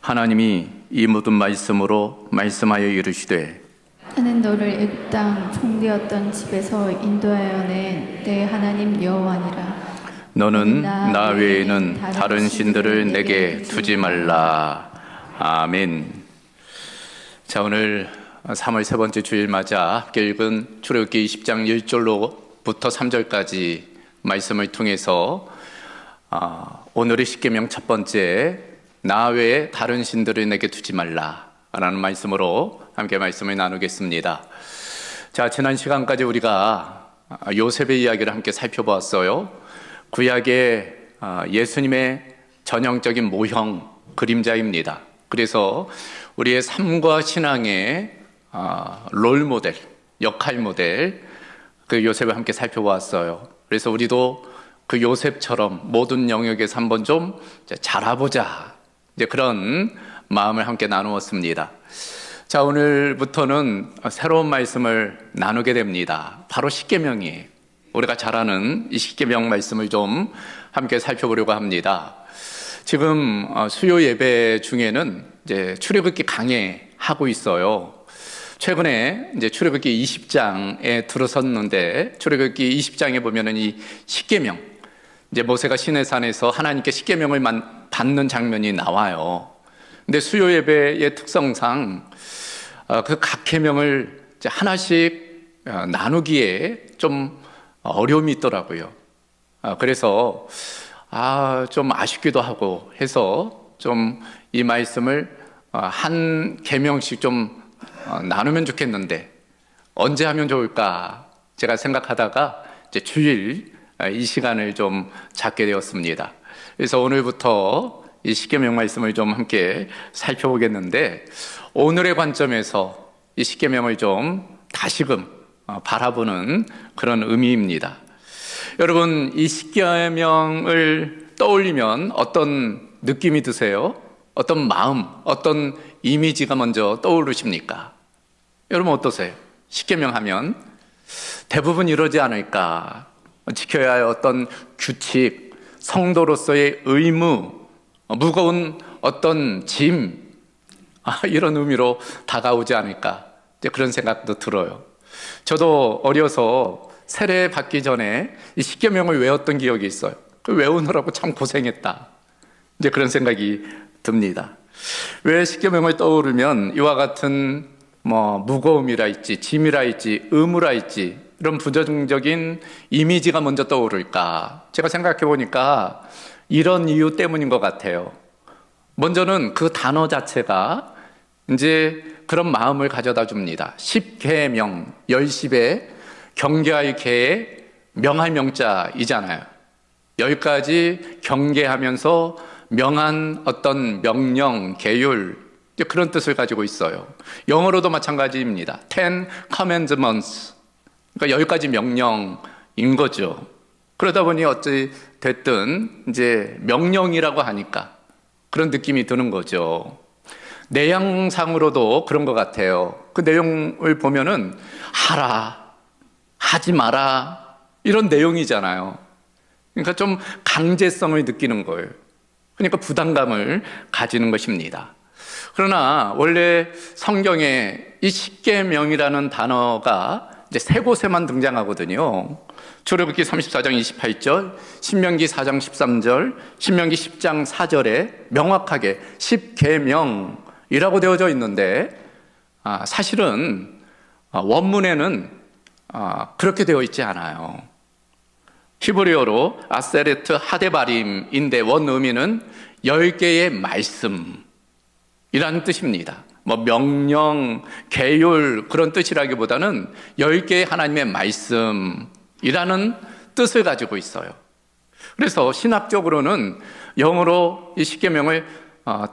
하나님이 이 모든 말씀으로 말씀하여 이르시되 나는 너를 애굽 땅 종되었던 집에서 인도하여 낸 내 하나님 여호와니라. 너는 나 외에는 다른 신들을 내게 두지 말라. 아멘. 자, 오늘 3월 세 번째 주일 맞아 함께 읽은 출애굽기 20장 1절로부터 3절까지 말씀을 통해서 오늘의 십계명 첫 번째, 나 외에 다른 신들을 내게 두지 말라 라는 말씀으로 함께 말씀을 나누겠습니다. 자, 지난 시간까지 우리가 요셉의 이야기를 함께 살펴보았어요. 구약의 예수님의 전형적인 모형, 그림자입니다. 그래서 우리의 삶과 신앙의 롤모델, 역할 모델, 그 요셉을 함께 살펴보았어요. 그래서 우리도 그 요셉처럼 모든 영역에서 한번 좀 자라보자, 이제 그런 마음을 함께 나누었습니다. 자, 오늘부터는 새로운 말씀을 나누게 됩니다. 바로 십계명이에요. 우리가 잘 아는 이 십계명 말씀을 좀 함께 살펴보려고 합니다. 지금 수요 예배 중에는 이제 출애굽기 강해하고 있어요. 최근에 이제 출애굽기 20장에 들어섰는데, 출애굽기 20장에 보면은 이 십계명, 이제 모세가 시내산에서 하나님께 십계명을 받는 장면이 나와요. 근데 수요 예배의 특성상 그 각 계명을 하나씩 나누기에 좀 어려움이 있더라고요. 그래서 좀 아쉽기도 하고 해서 좀 이 말씀을 한 계명씩 좀 나누면 좋겠는데 언제 하면 좋을까 제가 생각하다가 이제 주일 이 시간을 좀 잡게 되었습니다. 그래서 오늘부터 이 십계명 말씀을 좀 함께 살펴보겠는데, 오늘의 관점에서 이 십계명을 좀 다시금 바라보는 그런 의미입니다. 여러분, 이 십계명을 떠올리면 어떤 느낌이 드세요? 어떤 마음, 어떤 이미지가 먼저 떠오르십니까? 여러분 어떠세요? 십계명 하면 대부분 이러지 않을까? 지켜야 할 어떤 규칙, 성도로서의 의무, 무거운 어떤 짐, 이런 의미로 다가오지 않을까, 이제 그런 생각도 들어요. 저도 어려서 세례 받기 전에 이 십계명을 외웠던 기억이 있어요. 그 외우느라고 참 고생했다, 이제 그런 생각이 듭니다. 왜 십계명을 떠오르면 이와 같은 무거움이라 있지, 짐이라 있지, 의무라 있지, 이런 부정적인 이미지가 먼저 떠오를까? 제가 생각해 보니까 이런 이유 때문인 것 같아요. 먼저는 그 단어 자체가 이제 그런 마음을 가져다 줍니다. 십계명, 열십에 경계할 계에 명할 명자이잖아요. 10가지 경계하면서 명한 어떤 명령, 계율, 그런 뜻을 가지고 있어요. 영어로도 마찬가지입니다. 10 commandments. 그러니까 10가지 명령인 거죠. 그러다 보니 어찌 됐든 이제 명령이라고 하니까 그런 느낌이 드는 거죠. 내용상으로도 그런 것 같아요. 그 내용을 보면은 하라, 하지 마라, 이런 내용이잖아요. 그러니까 좀 강제성을 느끼는 거예요. 그러니까 부담감을 가지는 것입니다. 그러나 원래 성경에 이 십계명이라는 단어가 이제 세 곳에만 등장하거든요. 출애굽기 34장 28절, 신명기 4장 13절, 신명기 10장 4절에 명확하게 십계명이라고 되어져 있는데, 사실은 원문에는 그렇게 되어 있지 않아요. 히브리어로 아세레트 하데바림인데 원 의미는 10개의 말씀이라는 뜻입니다. 명령, 계율, 그런 뜻이라기보다는 10개의 하나님의 말씀이라는 뜻을 가지고 있어요. 그래서 신학적으로는 영어로 이 십계명을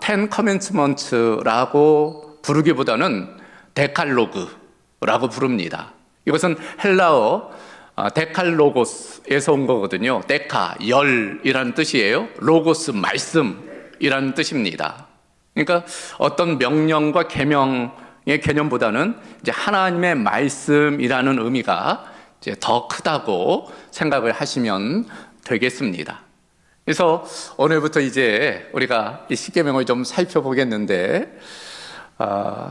Ten Commandments라고 부르기보다는 데칼로그라고 부릅니다. 이것은 헬라어 데칼로고스에서 온 거거든요. 데카, 열이라는 뜻이에요. 로고스, 말씀이라는 뜻입니다. 그러니까 어떤 명령과 계명의 개념보다는 이제 하나님의 말씀이라는 의미가 이제 더 크다고 생각을 하시면 되겠습니다. 그래서 오늘부터 이제 우리가 이 십계명을 좀 살펴보겠는데,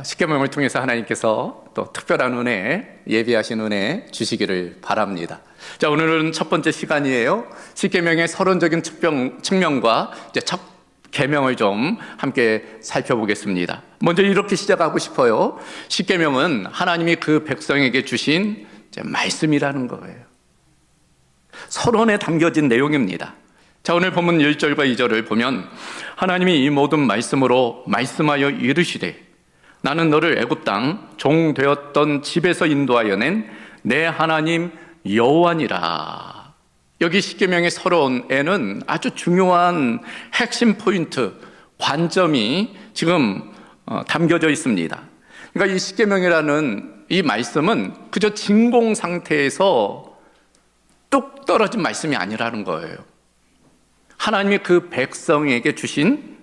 십계명을 통해서 하나님께서 또 특별한 은혜, 예비하신 은혜 주시기를 바랍니다. 자, 오늘은 첫 번째 시간이에요. 십계명의 서론적인 측면과 이제 첫 계명을 좀 함께 살펴보겠습니다. 먼저 이렇게 시작하고 싶어요. 십계명은 하나님이 그 백성에게 주신 이제 말씀이라는 거예요. 서론에 담겨진 내용입니다. 자, 오늘 본문 1절과 2절을 보면 하나님이 이 모든 말씀으로 말씀하여 이르시되 나는 너를 애굽 땅 종 되었던 집에서 인도하여 낸 내 하나님 여호와니라. 여기 십계명의 서론에는 아주 중요한 핵심 포인트, 관점이 지금 담겨져 있습니다. 그러니까 이 십계명이라는 이 말씀은 그저 진공 상태에서 뚝 떨어진 말씀이 아니라는 거예요. 하나님이 그 백성에게 주신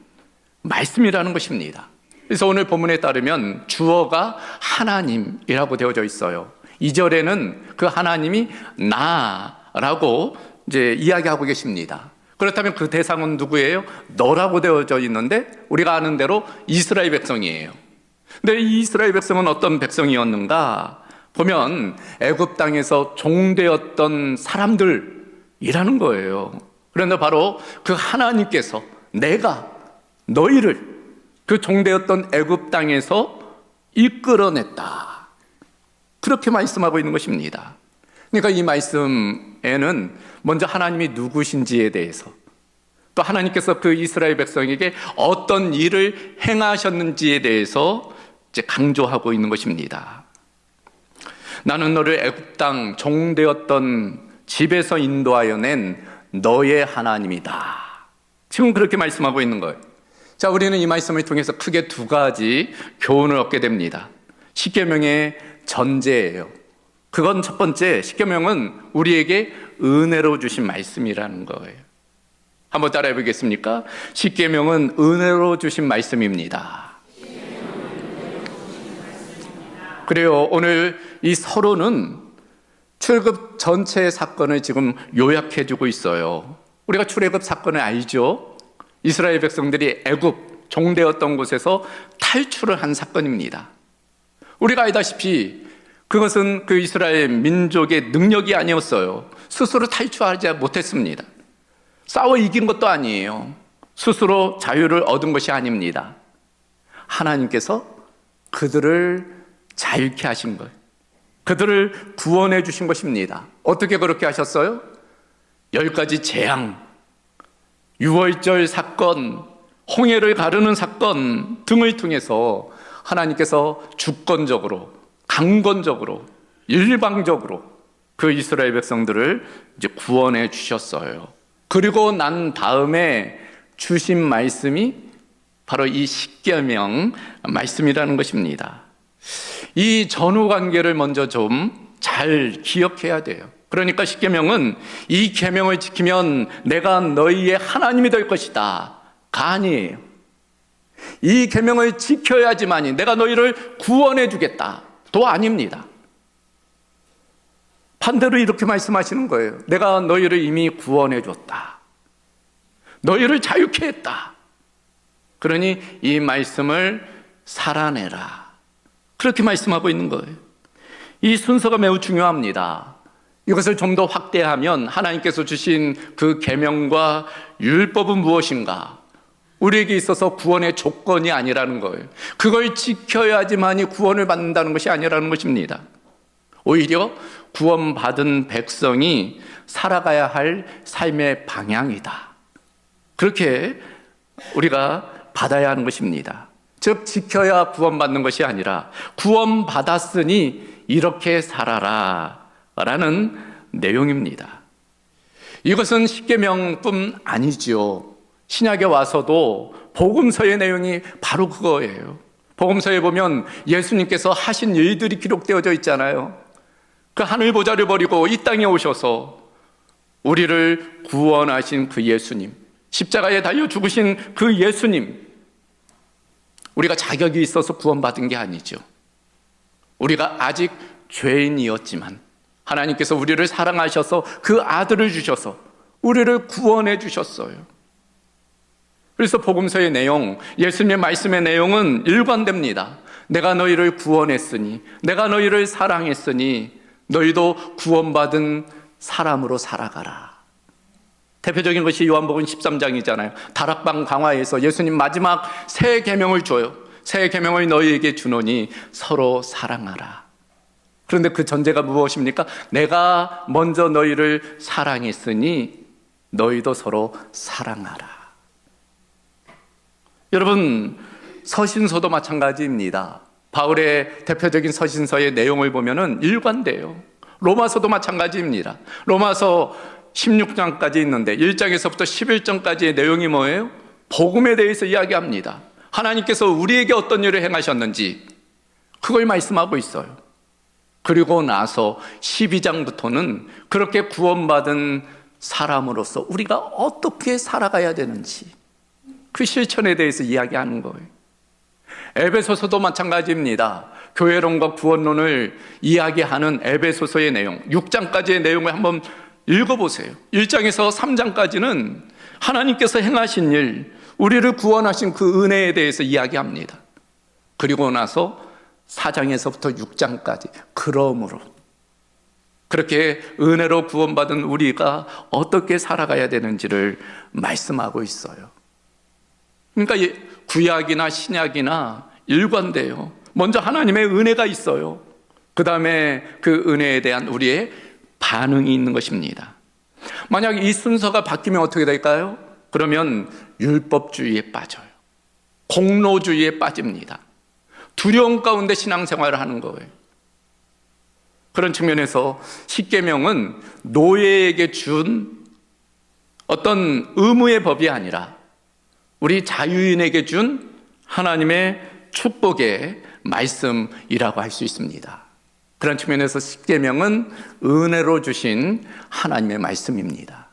말씀이라는 것입니다. 그래서 오늘 본문에 따르면 주어가 하나님이라고 되어져 있어요. 2절에는 그 하나님이 나라고 이제 이야기하고 계십니다. 그렇다면 그 대상은 누구예요? 너라고 되어져 있는데 우리가 아는 대로 이스라엘 백성이에요. 근데 이 이스라엘 백성은 어떤 백성이었는가? 보면 애굽 땅에서 종되었던 사람들이라는 거예요. 그런데 바로 그 하나님께서 내가 너희를 그 종되었던 애굽 땅에서 이끌어냈다. 그렇게 말씀하고 있는 것입니다. 그러니까 이 말씀에는 먼저 하나님이 누구신지에 대해서, 또 하나님께서 그 이스라엘 백성에게 어떤 일을 행하셨는지에 대해서 이제 강조하고 있는 것입니다. 나는 너를 애굽 땅 종되었던 집에서 인도하여 낸 너의 하나님이다. 지금 그렇게 말씀하고 있는 거예요. 자, 우리는 이 말씀을 통해서 크게 두 가지 교훈을 얻게 됩니다. 십계명의 전제예요. 그건 첫 번째, 십계명은 우리에게 은혜로 주신 말씀이라는 거예요. 한번 따라해 보겠습니까? 십계명은 은혜로 주신 말씀입니다. 그래요. 오늘 이 서론은 출애굽 전체의 사건을 지금 요약해주고 있어요. 우리가 출애굽 사건을 알죠? 이스라엘 백성들이 애굽 종되었던 곳에서 탈출을 한 사건입니다. 우리가 알다시피 그것은 그 이스라엘 민족의 능력이 아니었어요. 스스로 탈출하지 못했습니다. 싸워 이긴 것도 아니에요. 스스로 자유를 얻은 것이 아닙니다. 하나님께서 그들을 자유케 하신 거예요. 그들을 구원해 주신 것입니다. 어떻게 그렇게 하셨어요? 10가지 재앙, 유월절 사건, 홍해를 가르는 사건 등을 통해서 하나님께서 주권적으로, 강권적으로, 일방적으로 그 이스라엘 백성들을 이제 구원해 주셨어요. 그리고 난 다음에 주신 말씀이 바로 이 십계명 말씀이라는 것입니다. 이 전후 관계를 먼저 좀 잘 기억해야 돼요. 그러니까 십계명은 이 계명을 지키면 내가 너희의 하나님이 될 것이다 가 아니에요. 이 계명을 지켜야지만이 내가 너희를 구원해 주겠다 도 아닙니다. 반대로 이렇게 말씀하시는 거예요. 내가 너희를 이미 구원해 줬다. 너희를 자유케 했다. 그러니 이 말씀을 살아내라. 그렇게 말씀하고 있는 거예요. 이 순서가 매우 중요합니다. 이것을 좀 더 확대하면 하나님께서 주신 그 계명과 율법은 무엇인가? 우리에게 있어서 구원의 조건이 아니라는 거예요. 그걸 지켜야지만이 구원을 받는다는 것이 아니라는 것입니다. 오히려 구원받은 백성이 살아가야 할 삶의 방향이다. 그렇게 우리가 받아야 하는 것입니다. 즉 지켜야 구원받는 것이 아니라 구원받았으니 이렇게 살아라 라는 내용입니다. 이것은 십계명뿐 아니지요. 신약에 와서도 복음서의 내용이 바로 그거예요. 복음서에 보면 예수님께서 하신 일들이 기록되어져 있잖아요. 그 하늘 보좌를 버리고 이 땅에 오셔서 우리를 구원하신 그 예수님, 십자가에 달려 죽으신 그 예수님, 우리가 자격이 있어서 구원받은 게 아니죠. 우리가 아직 죄인이었지만 하나님께서 우리를 사랑하셔서 그 아들을 주셔서 우리를 구원해 주셨어요. 그래서 복음서의 내용, 예수님의 말씀의 내용은 일관됩니다. 내가 너희를 구원했으니, 내가 너희를 사랑했으니 너희도 구원받은 사람으로 살아가라. 대표적인 것이 요한복음 13장이잖아요. 다락방 강화에서 예수님 마지막 새 계명을 줘요. 새 계명을 너희에게 주노니 서로 사랑하라. 그런데 그 전제가 무엇입니까? 내가 먼저 너희를 사랑했으니 너희도 서로 사랑하라. 여러분, 서신서도 마찬가지입니다. 바울의 대표적인 서신서의 내용을 보면은 일관돼요. 로마서도 마찬가지입니다. 로마서 16장까지 있는데 1장에서부터 11장까지의 내용이 뭐예요? 복음에 대해서 이야기합니다. 하나님께서 우리에게 어떤 일을 행하셨는지 그걸 말씀하고 있어요. 그리고 나서 12장부터는 그렇게 구원받은 사람으로서 우리가 어떻게 살아가야 되는지 그 실천에 대해서 이야기하는 거예요. 에베소서도 마찬가지입니다. 교회론과 구원론을 이야기하는 에베소서의 내용, 6장까지의 내용을 한번 읽어보세요. 1장에서 3장까지는 하나님께서 행하신 일, 우리를 구원하신 그 은혜에 대해서 이야기합니다. 그리고 나서 4장에서부터 6장까지 그러므로 그렇게 은혜로 구원받은 우리가 어떻게 살아가야 되는지를 말씀하고 있어요. 그러니까 구약이나 신약이나 일관돼요. 먼저 하나님의 은혜가 있어요. 그 다음에 그 은혜에 대한 우리의 반응이 있는 것입니다. 만약 이 순서가 바뀌면 어떻게 될까요? 그러면 율법주의에 빠져요. 공로주의에 빠집니다. 두려움 가운데 신앙생활을 하는 거예요. 그런 측면에서 십계명은 노예에게 준 어떤 의무의 법이 아니라 우리 자유인에게 준 하나님의 축복의 말씀이라고 할 수 있습니다. 그런 측면에서 십계명은 은혜로 주신 하나님의 말씀입니다.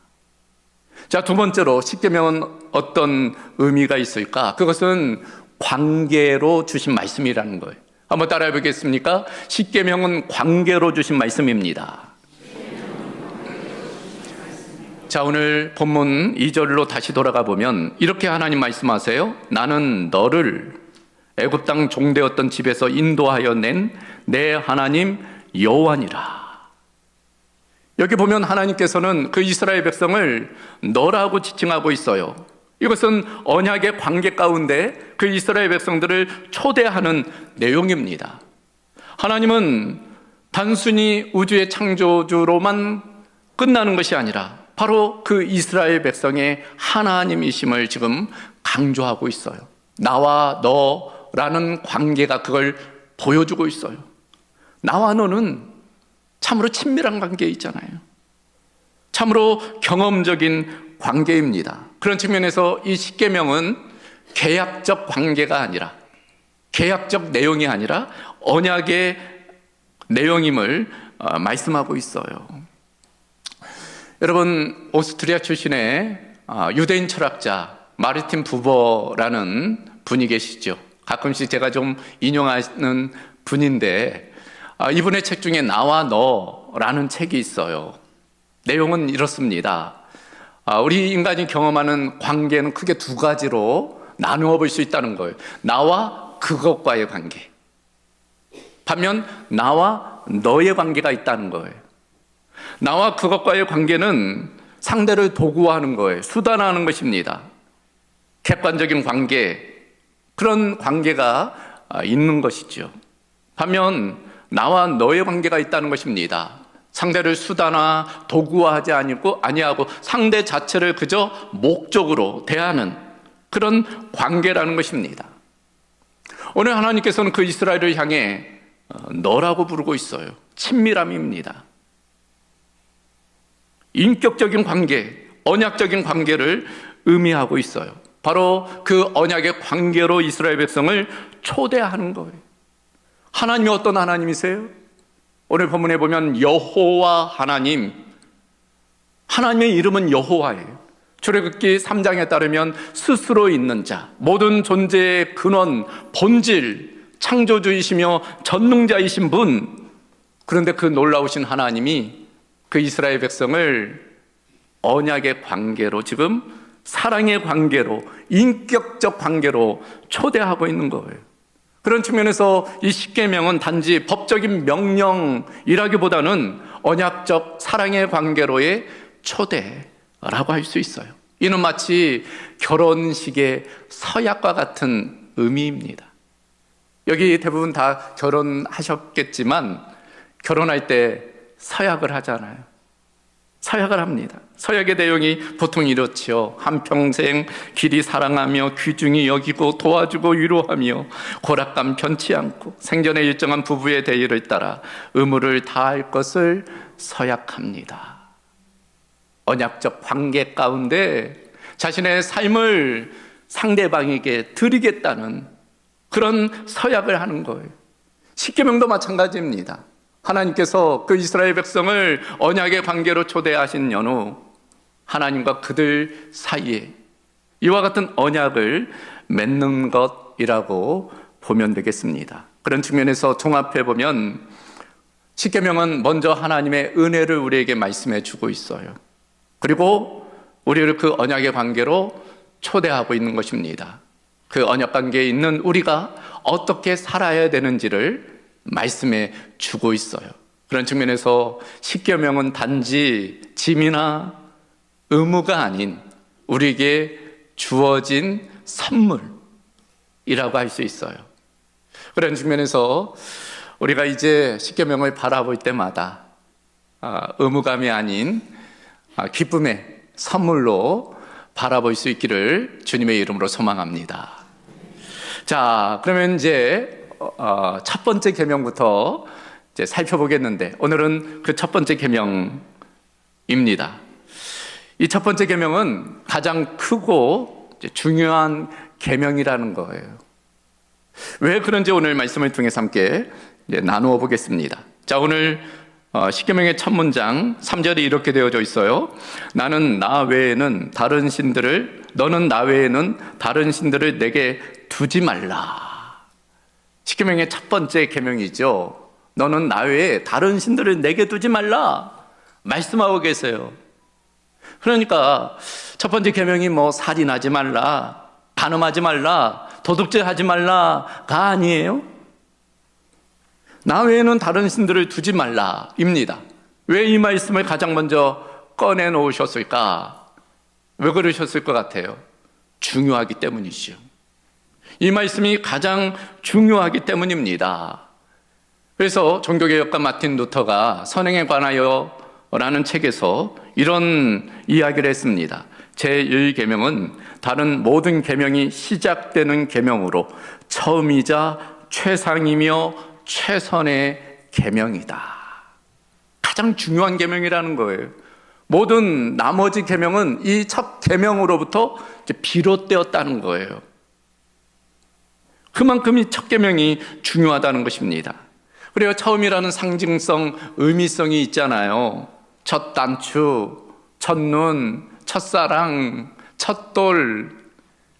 자, 두 번째로 십계명은 어떤 의미가 있을까? 그것은 관계로 주신 말씀이라는 거예요. 한번 따라해 보겠습니까? 십계명은 관계로 주신 말씀입니다. 자, 오늘 본문 2절로 다시 돌아가 보면 이렇게 하나님 말씀하세요. 나는 너를 애굽 땅 종되었던 집에서 인도하여 낸 내 하나님 여호와니라. 여기 보면 하나님께서는 그 이스라엘 백성을 너라고 지칭하고 있어요. 이것은 언약의 관계 가운데 그 이스라엘 백성들을 초대하는 내용입니다. 하나님은 단순히 우주의 창조주로만 끝나는 것이 아니라 바로 그 이스라엘 백성의 하나님이심을 지금 강조하고 있어요. 나와 너라는 관계가 그걸 보여주고 있어요. 나와 너는 참으로 친밀한 관계에 있잖아요. 참으로 경험적인 관계입니다. 그런 측면에서 이 십계명은 계약적 관계가 아니라, 계약적 내용이 아니라 언약의 내용임을 말씀하고 있어요. 여러분, 오스트리아 출신의 유대인 철학자 마르틴 부버라는 분이 계시죠. 가끔씩 제가 좀 인용하는 분인데 이분의 책 중에 나와 너라는 책이 있어요. 내용은 이렇습니다. 우리 인간이 경험하는 관계는 크게 두 가지로 나누어 볼 수 있다는 거예요. 나와 그것과의 관계, 반면 나와 너의 관계가 있다는 거예요. 나와 그것과의 관계는 상대를 도구화하는 거예요. 수단화하는 것입니다. 객관적인 관계, 그런 관계가 있는 것이죠. 반면 나와 너의 관계가 있다는 것입니다. 상대를 수단화, 도구화하지 아니하고 상대 자체를 그저 목적으로 대하는 그런 관계라는 것입니다. 오늘 하나님께서는 그 이스라엘을 향해 너라고 부르고 있어요. 친밀함입니다. 인격적인 관계, 언약적인 관계를 의미하고 있어요. 바로 그 언약의 관계로 이스라엘 백성을 초대하는 거예요. 하나님이 어떤 하나님이세요? 오늘 본문에 보면 여호와 하나님, 하나님의 이름은 여호와예요. 출애굽기 3장에 따르면 스스로 있는 자, 모든 존재의 근원, 본질, 창조주이시며 전능자이신 분. 그런데 그 놀라우신 하나님이 그 이스라엘 백성을 언약의 관계로, 지금 사랑의 관계로, 인격적 관계로 초대하고 있는 거예요. 그런 측면에서 이 십계명은 단지 법적인 명령이라기보다는 언약적 사랑의 관계로의 초대라고 할 수 있어요. 이는 마치 결혼식의 서약과 같은 의미입니다. 여기 대부분 다 결혼하셨겠지만 결혼할 때 서약을 하잖아요. 서약을 합니다. 서약의 내용이 보통 이렇지요. 한평생 길이 사랑하며 귀중히 여기고 도와주고 위로하며 고락감 편치 않고 생전에 일정한 부부의 대의를 따라 의무를 다할 것을 서약합니다. 언약적 관계 가운데 자신의 삶을 상대방에게 드리겠다는 그런 서약을 하는 거예요. 십계명도 마찬가지입니다. 하나님께서 그 이스라엘 백성을 언약의 관계로 초대하신 연후 하나님과 그들 사이에 이와 같은 언약을 맺는 것이라고 보면 되겠습니다. 그런 측면에서 종합해 보면 십계명은 먼저 하나님의 은혜를 우리에게 말씀해 주고 있어요. 그리고 우리를 그 언약의 관계로 초대하고 있는 것입니다. 그 언약 관계에 있는 우리가 어떻게 살아야 되는지를 말씀해 주고 있어요. 그런 측면에서 십계명은 단지 짐이나 의무가 아닌 우리에게 주어진 선물이라고 할 수 있어요. 그런 측면에서 우리가 이제 십계명을 바라볼 때마다 의무감이 아닌 기쁨의 선물로 바라볼 수 있기를 주님의 이름으로 소망합니다. 자, 그러면 이제 첫 번째 계명부터 이제 살펴보겠는데 오늘은 그 첫 번째 계명입니다. 이 첫 번째 계명은 가장 크고 중요한 계명이라는 거예요. 왜 그런지 오늘 말씀을 통해서 함께 나누어 보겠습니다. 자, 오늘 십계명의 첫 문장 3절이 이렇게 되어져 있어요. 너는 나 외에는 다른 신들을 내게 두지 말라. 십계명의 첫 번째 계명이죠. 너는 나 외에 다른 신들을 내게 두지 말라 말씀하고 계세요. 그러니까 첫 번째 계명이 뭐 살인하지 말라, 간음하지 말라, 도둑질하지 말라가 아니에요. 나 외에는 다른 신들을 두지 말라입니다. 왜 이 말씀을 가장 먼저 꺼내 놓으셨을까? 왜 그러셨을 것 같아요? 중요하기 때문이죠. 이 말씀이 가장 중요하기 때문입니다. 그래서 종교개혁가 마틴 루터가 선행에 관하여 라는 책에서 이런 이야기를 했습니다. 제1계명은 다른 모든 계명이 시작되는 계명으로 처음이자 최상이며 최선의 계명이다. 가장 중요한 계명이라는 거예요. 모든 나머지 계명은 이 첫 계명으로부터 비롯되었다는 거예요. 그만큼 이 첫 계명이 중요하다는 것입니다. 그리고 처음이라는 상징성, 의미성이 있잖아요. 첫 단추, 첫눈, 첫사랑, 첫돌,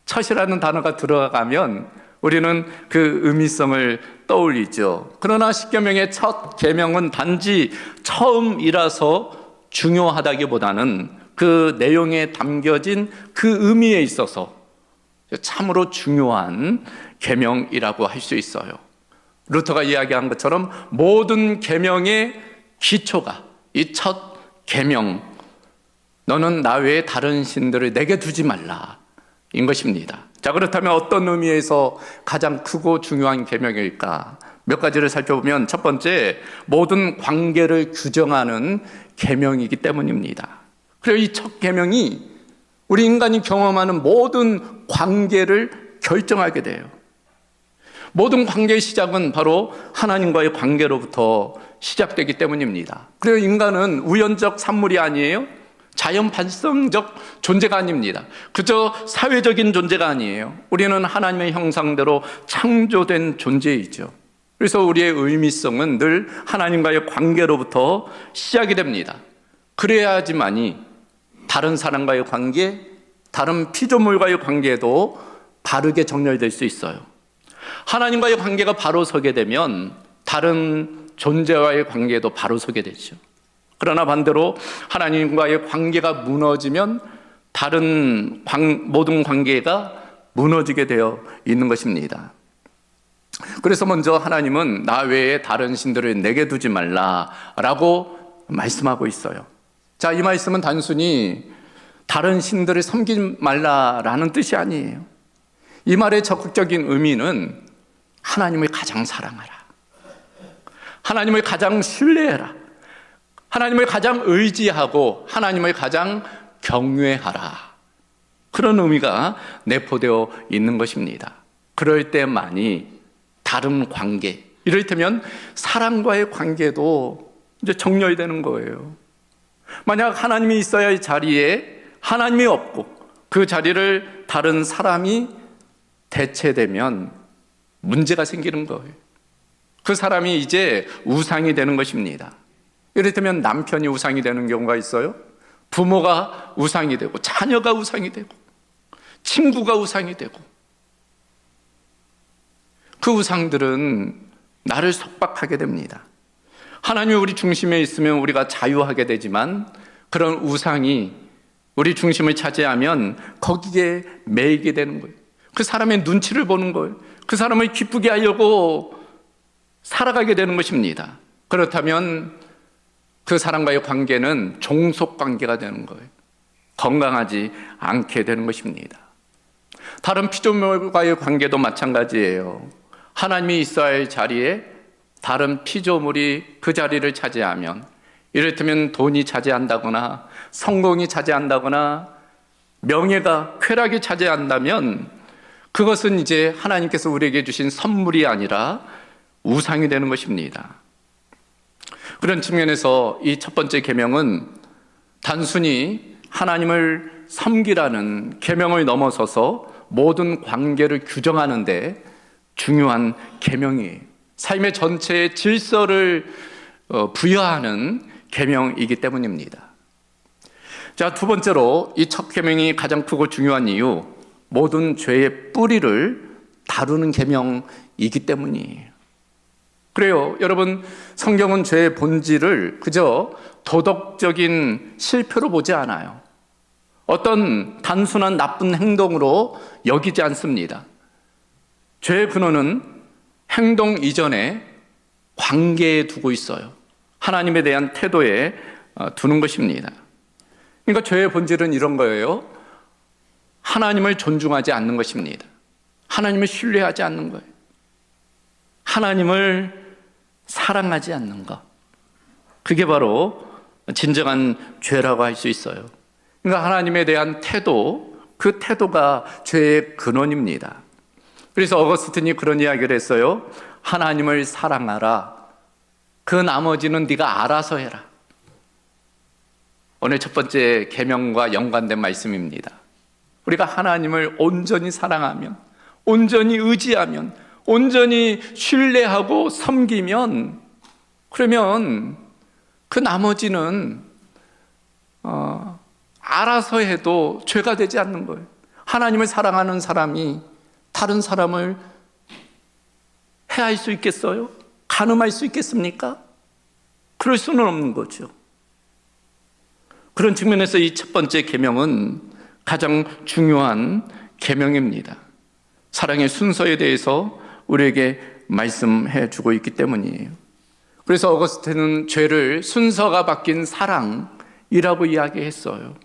첫이라는 단어가 들어가면 우리는 그 의미성을 떠올리죠. 그러나 십계명의 첫 계명은 단지 처음이라서 중요하다기보다는 그 내용에 담겨진 그 의미에 있어서 참으로 중요한 계명이라고 할 수 있어요. 루터가 이야기한 것처럼 모든 계명의 기초가 이 첫 계명, 너는 나 외에 다른 신들을 내게 두지 말라 인 것입니다. 자, 그렇다면 어떤 의미에서 가장 크고 중요한 계명일까? 몇 가지를 살펴보면 첫 번째, 모든 관계를 규정하는 계명이기 때문입니다. 그리고 이 첫 계명이 우리 인간이 경험하는 모든 관계를 결정하게 돼요. 모든 관계의 시작은 바로 하나님과의 관계로부터 시작되기 때문입니다. 그리고 인간은 우연적 산물이 아니에요. 자연 발생적 존재가 아닙니다. 그저 사회적인 존재가 아니에요. 우리는 하나님의 형상대로 창조된 존재이죠. 그래서 우리의 의미성은 늘 하나님과의 관계로부터 시작이 됩니다. 그래야지만이 다른 사람과의 관계, 다른 피조물과의 관계도 바르게 정렬될 수 있어요. 하나님과의 관계가 바로 서게 되면 다른 존재와의 관계도 바로 서게 되죠. 그러나 반대로 하나님과의 관계가 무너지면 모든 관계가 무너지게 되어 있는 것입니다. 그래서 먼저 하나님은 나 외에 다른 신들을 내게 두지 말라라고 말씀하고 있어요. 자, 이 말씀은 단순히 다른 신들을 섬기지 말라라는 뜻이 아니에요. 이 말의 적극적인 의미는 하나님을 가장 사랑하라, 하나님을 가장 신뢰해라, 하나님을 가장 의지하고 하나님을 가장 경외하라, 그런 의미가 내포되어 있는 것입니다. 그럴 때만이 다른 관계, 이를테면 사람과의 관계도 이제 정렬이 되는 거예요. 만약 하나님이 있어야 할 자리에 하나님이 없고 그 자리를 다른 사람이 대체되면 문제가 생기는 거예요. 그 사람이 이제 우상이 되는 것입니다. 이를테면 남편이 우상이 되는 경우가 있어요. 부모가 우상이 되고, 자녀가 우상이 되고, 친구가 우상이 되고, 그 우상들은 나를 속박하게 됩니다. 하나님이 우리 중심에 있으면 우리가 자유하게 되지만, 그런 우상이 우리 중심을 차지하면 거기에 매이게 되는 거예요. 그 사람의 눈치를 보는 거예요. 그 사람을 기쁘게 하려고 살아가게 되는 것입니다. 그렇다면 그 사람과의 관계는 종속 관계가 되는 거예요. 건강하지 않게 되는 것입니다. 다른 피조물과의 관계도 마찬가지예요. 하나님이 있어야 할 자리에 다른 피조물이 그 자리를 차지하면, 이를테면 돈이 차지한다거나 성공이 차지한다거나 명예가, 쾌락이 차지한다면 그것은 이제 하나님께서 우리에게 주신 선물이 아니라 우상이 되는 것입니다. 그런 측면에서 이 첫 번째 계명은 단순히 하나님을 섬기라는 계명을 넘어서서 모든 관계를 규정하는 데 중요한 계명이에요. 삶의 전체의 질서를 부여하는 계명이기 때문입니다. 자, 두 번째로 이 첫 계명이 가장 크고 중요한 이유, 모든 죄의 뿌리를 다루는 계명이기 때문이에요. 그래요. 여러분, 성경은 죄의 본질을 그저 도덕적인 실패로 보지 않아요. 어떤 단순한 나쁜 행동으로 여기지 않습니다. 죄의 근원은 행동 이전에 관계에 두고 있어요. 하나님에 대한 태도에 두는 것입니다. 그러니까 죄의 본질은 이런 거예요. 하나님을 존중하지 않는 것입니다. 하나님을 신뢰하지 않는 거예요. 하나님을 사랑하지 않는 것. 그게 바로 진정한 죄라고 할 수 있어요. 그러니까 하나님에 대한 태도, 그 태도가 죄의 근원입니다. 그래서 어거스틴이 그런 이야기를 했어요. 하나님을 사랑하라. 그 나머지는 네가 알아서 해라. 오늘 첫 번째 계명과 연관된 말씀입니다. 우리가 하나님을 온전히 사랑하면, 온전히 의지하면, 온전히 신뢰하고 섬기면, 그러면 그 나머지는 알아서 해도 죄가 되지 않는 거예요. 하나님을 사랑하는 사람이 다른 사람을 해할 수 있겠어요? 간음할 수 있겠습니까? 그럴 수는 없는 거죠. 그런 측면에서 이 첫 번째 계명은 가장 중요한 계명입니다. 사랑의 순서에 대해서 우리에게 말씀해 주고 있기 때문이에요. 그래서 어거스틴은 죄를 순서가 바뀐 사랑이라고 이야기했어요.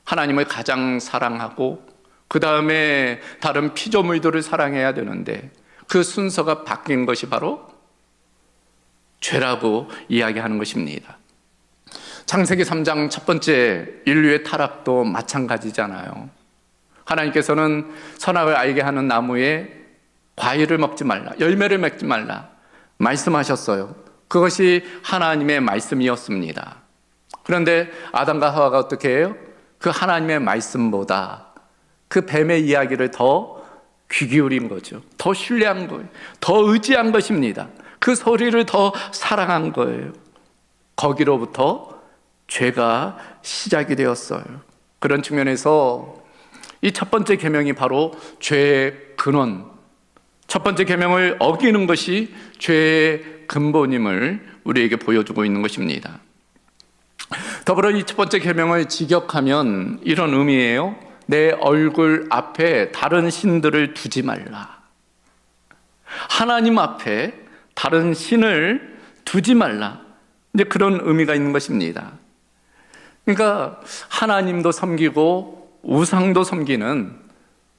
하나님을 가장 사랑하고 그 다음에 다른 피조물들을 사랑해야 되는데 그 순서가 바뀐 것이 바로 죄라고 이야기하는 것입니다. 창세기 3장 첫 번째 인류의 타락도 마찬가지잖아요. 하나님께서는 선악을 알게 하는 나무에 과일을 먹지 말라, 열매를 맺지 말라 말씀하셨어요. 그것이 하나님의 말씀이었습니다. 그런데 아담과 하와가 어떻게 해요? 그 하나님의 말씀보다 그 뱀의 이야기를 더 귀 기울인 거죠. 더 신뢰한 거예요. 더 의지한 것입니다. 그 소리를 더 사랑한 거예요. 거기로부터 죄가 시작이 되었어요. 그런 측면에서 이 첫 번째 계명이 바로 죄의 근원, 첫 번째 계명을 어기는 것이 죄의 근본임을 우리에게 보여주고 있는 것입니다. 더불어 이 첫 번째 계명을 직역하면 이런 의미예요. 내 얼굴 앞에 다른 신들을 두지 말라. 하나님 앞에 다른 신을 두지 말라. 이제 그런 의미가 있는 것입니다. 그러니까 하나님도 섬기고 우상도 섬기는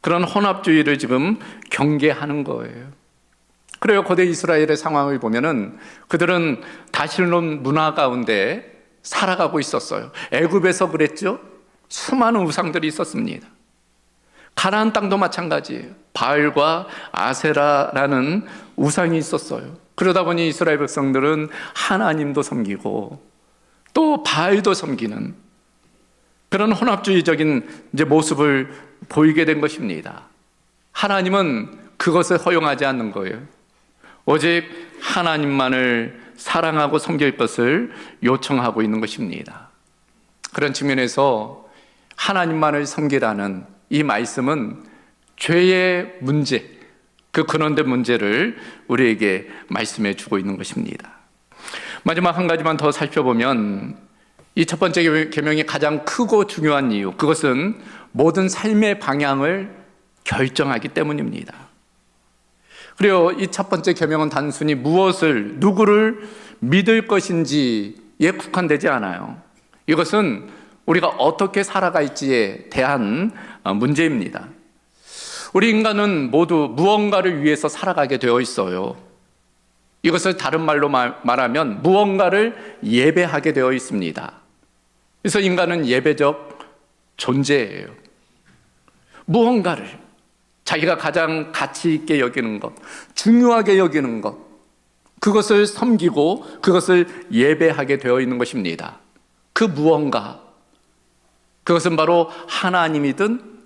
그런 혼합주의를 지금 경계하는 거예요. 그래요. 고대 이스라엘의 상황을 보면은 그들은 다실론 문화 가운데 살아가고 있었어요. 애굽에서 그랬죠. 수많은 우상들이 있었습니다. 가나안 땅도 마찬가지예요. 바알과 아세라라는 우상이 있었어요. 그러다 보니 이스라엘 백성들은 하나님도 섬기고 또 바알도 섬기는 그런 혼합주의적인 이제 모습을 보이게 된 것입니다. 하나님은 그것을 허용하지 않는 거예요. 오직 하나님만을 사랑하고 섬길 것을 요청하고 있는 것입니다. 그런 측면에서 하나님만을 섬기라는 이 말씀은 죄의 문제, 그 근원된 문제를 우리에게 말씀해 주고 있는 것입니다. 마지막 한 가지만 더 살펴보면 이 첫 번째 계명이 가장 크고 중요한 이유, 그것은 모든 삶의 방향을 결정하기 때문입니다. 그리고 이 첫 번째 계명은 단순히 무엇을, 누구를 믿을 것인지에 국한되지 않아요. 이것은 우리가 어떻게 살아갈지에 대한 문제입니다. 우리 인간은 모두 무언가를 위해서 살아가게 되어 있어요. 이것을 다른 말로 말하면 무언가를 예배하게 되어 있습니다. 그래서 인간은 예배적 존재예요. 무언가를 자기가 가장 가치 있게 여기는 것, 중요하게 여기는 것, 그것을 섬기고 그것을 예배하게 되어 있는 것입니다. 그 무언가, 그것은 바로 하나님이든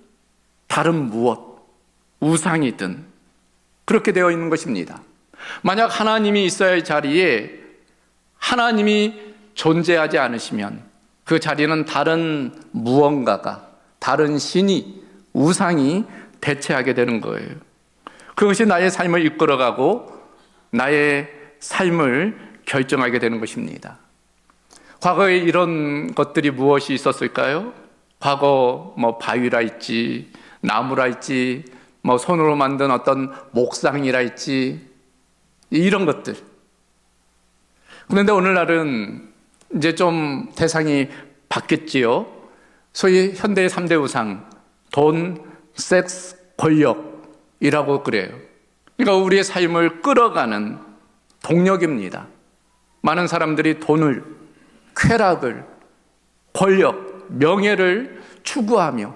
다른 무엇, 우상이든 그렇게 되어 있는 것입니다. 만약 하나님이 있어야 할 자리에 하나님이 존재하지 않으시면 그 자리는 다른 무언가가, 다른 신이, 우상이 대체하게 되는 거예요. 그것이 나의 삶을 이끌어가고 나의 삶을 결정하게 되는 것입니다. 과거에 이런 것들이 무엇이 있었을까요? 과거 바위라 있지, 나무라 있지, 손으로 만든 어떤 목상이라 있지, 이런 것들. 그런데 오늘날은 이제 좀 대상이 바뀌었지요. 소위 현대의 3대 우상, 돈, 섹스, 권력이라고 그래요. 그러니까 우리의 삶을 끌어가는 동력입니다. 많은 사람들이 돈을, 쾌락을, 권력, 명예를 추구하며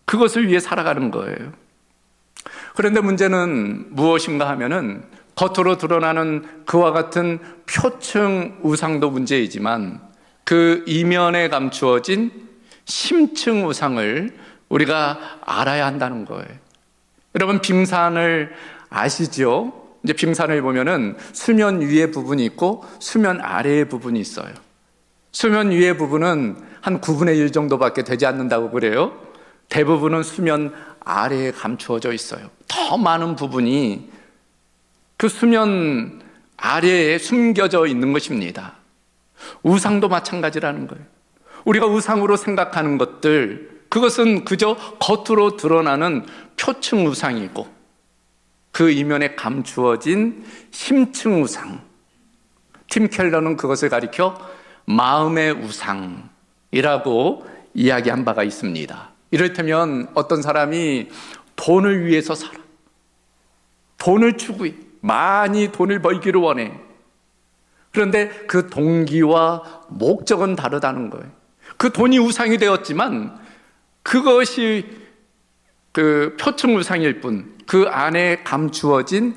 그것을 위해 살아가는 거예요. 그런데 문제는 무엇인가 하면은 겉으로 드러나는 그와 같은 표층 우상도 문제이지만 그 이면에 감추어진 심층 우상을 우리가 알아야 한다는 거예요. 여러분 빙산을 아시죠? 이제 빙산을 보면은 수면 위의 부분이 있고 수면 아래의 부분이 있어요. 수면 위의 부분은 한 9분의 1 정도밖에 되지 않는다고 그래요. 대부분은 수면 아래에 감추어져 있어요. 더 많은 부분이 그 수면 아래에 숨겨져 있는 것입니다. 우상도 마찬가지라는 거예요. 우리가 우상으로 생각하는 것들, 그것은 그저 겉으로 드러나는 표층 우상이고 그 이면에 감추어진 심층 우상. 팀 켈러는 그것을 가리켜 마음의 우상이라고 이야기한 바가 있습니다. 이를테면 어떤 사람이 돈을 위해서 살아. 돈을 추구해. 많이 돈을 벌기를 원해. 그런데 그 동기와 목적은 다르다는 거예요. 그 돈이 우상이 되었지만 그것이 그 표층 우상일 뿐 그 안에 감추어진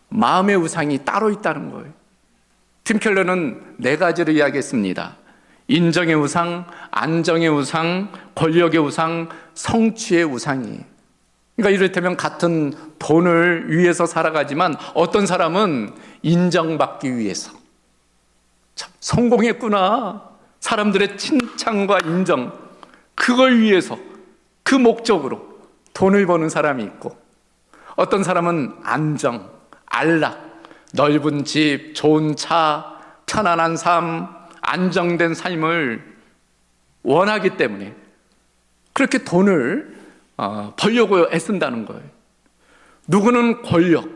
마음의 우상이 따로 있다는 거예요. 팀 켈러는 4가지를 이야기했습니다. 인정의 우상, 안정의 우상, 권력의 우상, 성취의 우상이에요. 그러니까 이를테면 같은 돈을 위해서 살아가지만 어떤 사람은 인정받기 위해서 참 성공했구나, 사람들의 칭찬과 인정, 그걸 위해서 그 목적으로 돈을 버는 사람이 있고 어떤 사람은 안정, 안락, 넓은 집, 좋은 차, 편안한 삶, 안정된 삶을 원하기 때문에 그렇게 돈을 벌려고 애쓴다는 거예요. 누구는 권력,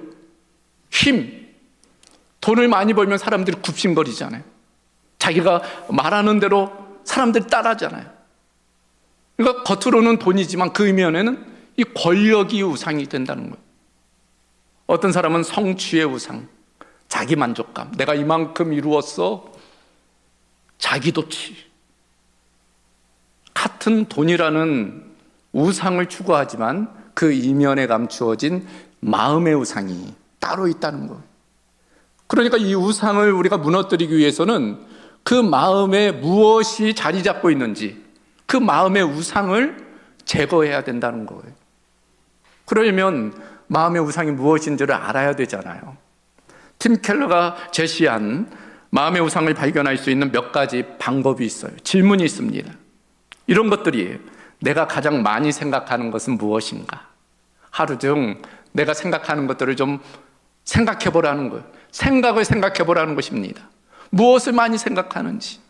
힘, 돈을 많이 벌면 사람들이 굽신거리잖아요. 자기가 말하는 대로 사람들이 따라하잖아요. 그러니까 겉으로는 돈이지만 그 이면에는 이 권력이 우상이 된다는 거예요. 어떤 사람은 성취의 우상, 자기 만족감, 내가 이만큼 이루었어, 자기도취. 같은 돈이라는 우상을 추구하지만 그 이면에 감추어진 마음의 우상이 따로 있다는 거예요. 그러니까 이 우상을 우리가 무너뜨리기 위해서는 그 마음에 무엇이 자리 잡고 있는지 그 마음의 우상을 제거해야 된다는 거예요. 그러려면 마음의 우상이 무엇인지를 알아야 되잖아요. 팀 켈러가 제시한 마음의 우상을 발견할 수 있는 몇 가지 방법이 있어요. 질문이 있습니다. 이런 것들이에요. 내가 가장 많이 생각하는 것은 무엇인가? 하루 중 내가 생각하는 것들을 좀 생각해 보라는 거예요. 생각을 생각해 보라는 것입니다. 무엇을 많이 생각하는지.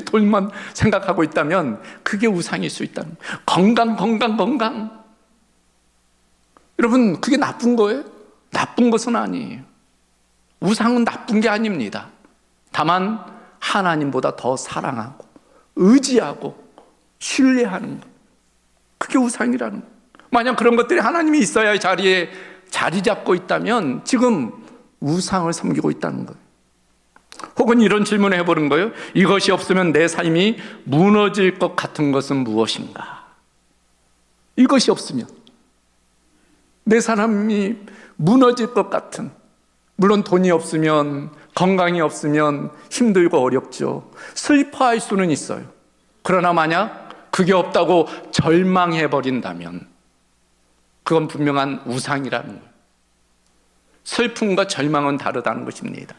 돈만 생각하고 있다면 그게 우상일 수 있다는 거예요. 건강. 여러분, 그게 나쁜 거예요? 나쁜 것은 아니에요. 우상은 나쁜 게 아닙니다. 다만 하나님보다 더 사랑하고 의지하고 신뢰하는 것, 그게 우상이라는 거예요. 만약 그런 것들이 하나님이 있어야 할 자리에 자리 잡고 있다면 지금 우상을 섬기고 있다는 거예요. 혹은 이런 질문을 해보는 거예요. 이것이 없으면 내 삶이 무너질 것 같은 것은 무엇인가? 이것이 없으면 내 삶이 무너질 것 같은, 물론 돈이 없으면, 건강이 없으면 힘들고 어렵죠. 슬퍼할 수는 있어요. 그러나 만약 그게 없다고 절망해버린다면 그건 분명한 우상이라는 거예요. 슬픔과 절망은 다르다는 것입니다.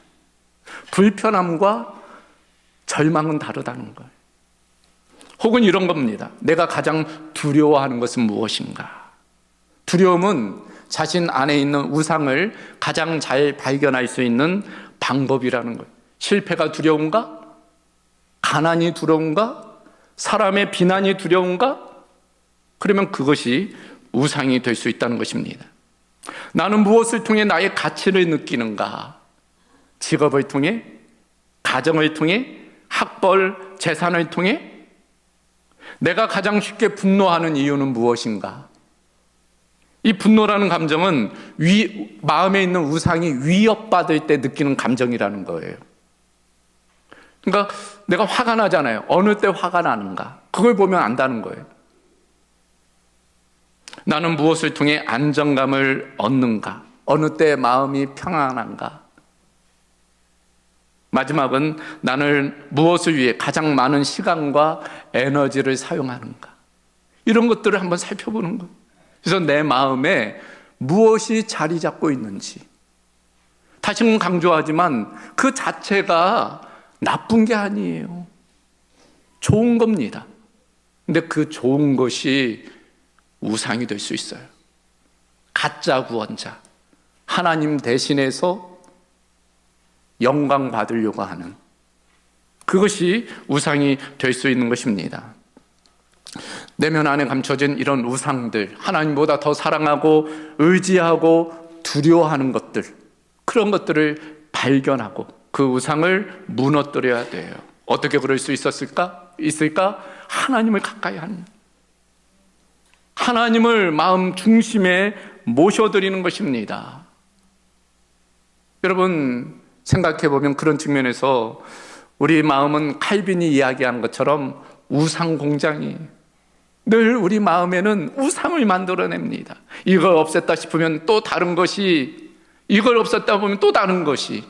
불편함과 절망은 다르다는 거예요. 혹은 이런 겁니다. 내가 가장 두려워하는 것은 무엇인가? 두려움은 자신 안에 있는 우상을 가장 잘 발견할 수 있는 방법이라는 거예요. 실패가 두려운가? 가난이 두려운가? 사람의 비난이 두려운가? 그러면 그것이 우상이 될 수 있다는 것입니다. 나는 무엇을 통해 나의 가치를 느끼는가? 직업을 통해? 가정을 통해? 학벌, 재산을 통해? 내가 가장 쉽게 분노하는 이유는 무엇인가? 이 분노라는 감정은 마음에 있는 우상이 위협받을 때 느끼는 감정이라는 거예요. 그러니까 내가 화가 나잖아요. 어느 때 화가 나는가? 그걸 보면 안다는 거예요. 나는 무엇을 통해 안정감을 얻는가? 어느 때 마음이 평안한가? 마지막은 나는 무엇을 위해 가장 많은 시간과 에너지를 사용하는가? 이런 것들을 한번 살펴보는 거예요. 그래서 내 마음에 무엇이 자리 잡고 있는지, 다시는 강조하지만 그 자체가 나쁜 게 아니에요. 좋은 겁니다. 근데 그 좋은 것이 우상이 될 수 있어요. 가짜 구원자, 하나님 대신해서 영광 받으려고 하는, 그것이 우상이 될 수 있는 것입니다. 내면 안에 감춰진 이런 우상들, 하나님보다 더 사랑하고 의지하고 두려워하는 것들, 그런 것들을 발견하고 그 우상을 무너뜨려야 돼요. 어떻게 그럴 수 있을까? 하나님을 가까이 하는, 하나님을 마음 중심에 모셔드리는 것입니다. 여러분, 생각해보면 그런 측면에서 우리 마음은 칼빈이 이야기한 것처럼 우상 공장이에요. 늘 우리 마음에는 우상을 만들어냅니다. 이걸 없앴다 싶으면 또 다른 것이, 이걸 없앴다 보면 또 다른 것이.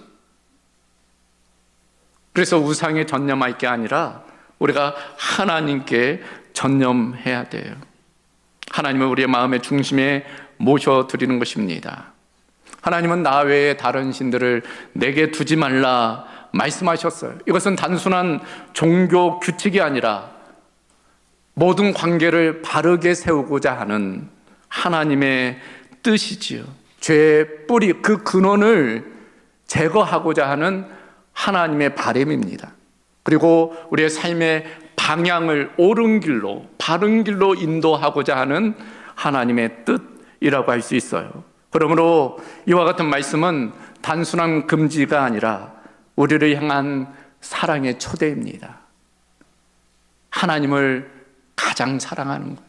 그래서 우상에 전념할 게 아니라 우리가 하나님께 전념해야 돼요. 하나님을 우리의 마음의 중심에 모셔드리는 것입니다. 하나님은 나 외에 다른 신들을 내게 두지 말라 말씀하셨어요. 이것은 단순한 종교 규칙이 아니라 모든 관계를 바르게 세우고자 하는 하나님의 뜻이지요. 죄의 뿌리, 그 근원을 제거하고자 하는 하나님의 바람입니다. 그리고 우리의 삶의 방향을 옳은 길로, 바른 길로 인도하고자 하는 하나님의 뜻이라고 할 수 있어요. 그러므로 이와 같은 말씀은 단순한 금지가 아니라 우리를 향한 사랑의 초대입니다. 하나님을 가장 사랑하는 것,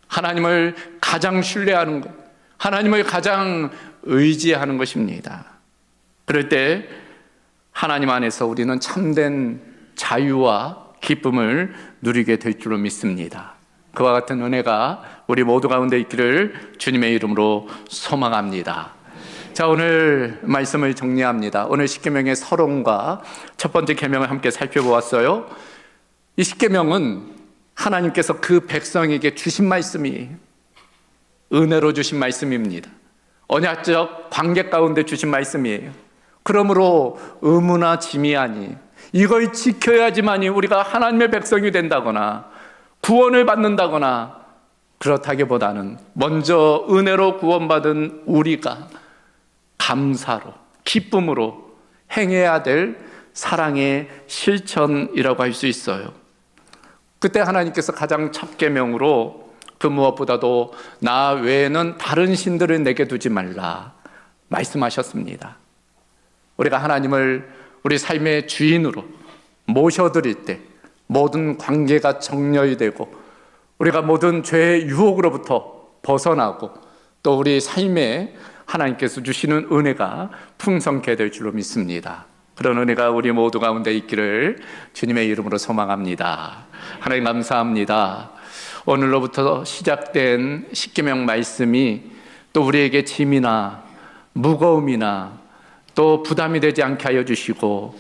하나님을 가장 신뢰하는 것, 하나님을 가장 의지하는 것입니다. 그럴 때 하나님 안에서 우리는 참된 자유와 기쁨을 누리게 될 줄로 믿습니다. 그와 같은 은혜가 우리 모두 가운데 있기를 주님의 이름으로 소망합니다. 자, 오늘 말씀을 정리합니다. 오늘 십계명의 서론과 첫 번째 계명을 함께 살펴보았어요. 이 십계명은 하나님께서 그 백성에게 주신 말씀이에요. 은혜로 주신 말씀입니다. 언약적 관계 가운데 주신 말씀이에요. 그러므로 의무나 짐이 아니, 이걸 지켜야지만이 우리가 하나님의 백성이 된다거나 구원을 받는다거나 그렇다기보다는 먼저 은혜로 구원받은 우리가 감사로, 기쁨으로 행해야 될 사랑의 실천이라고 할 수 있어요. 그때 하나님께서 가장 첫 계명으로 그 무엇보다도 나 외에는 다른 신들을 내게 두지 말라 말씀하셨습니다. 우리가 하나님을 우리 삶의 주인으로 모셔드릴 때 모든 관계가 정렬되고 우리가 모든 죄의 유혹으로부터 벗어나고 또 우리 삶에 하나님께서 주시는 은혜가 풍성케 될 줄로 믿습니다. 그런 은혜가 우리 모두 가운데 있기를 주님의 이름으로 소망합니다. 하나님 감사합니다. 오늘로부터 시작된 십계명 말씀이 또 우리에게 짐이나 무거움이나 또 부담이 되지 않게 하여 주시고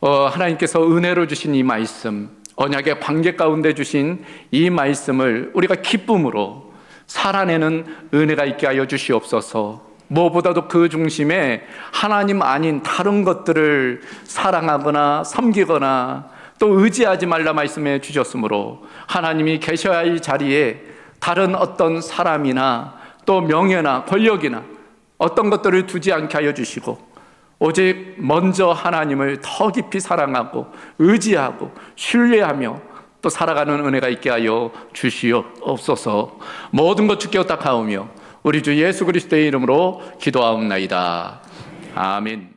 하나님께서 은혜로 주신 이 말씀, 언약의 관계 가운데 주신 이 말씀을 우리가 기쁨으로 살아내는 은혜가 있게 하여 주시옵소서. 무엇보다도 그 중심에 하나님 아닌 다른 것들을 사랑하거나 섬기거나 또 의지하지 말라 말씀해 주셨으므로 하나님이 계셔야 할 자리에 다른 어떤 사람이나 또 명예나 권력이나 어떤 것들을 두지 않게 하여 주시고 오직 먼저 하나님을 더 깊이 사랑하고 의지하고 신뢰하며 또 살아가는 은혜가 있게 하여 주시옵소서. 모든 것 주께 의탁하오며 우리 주 예수 그리스도의 이름으로 기도하옵나이다. 아멘.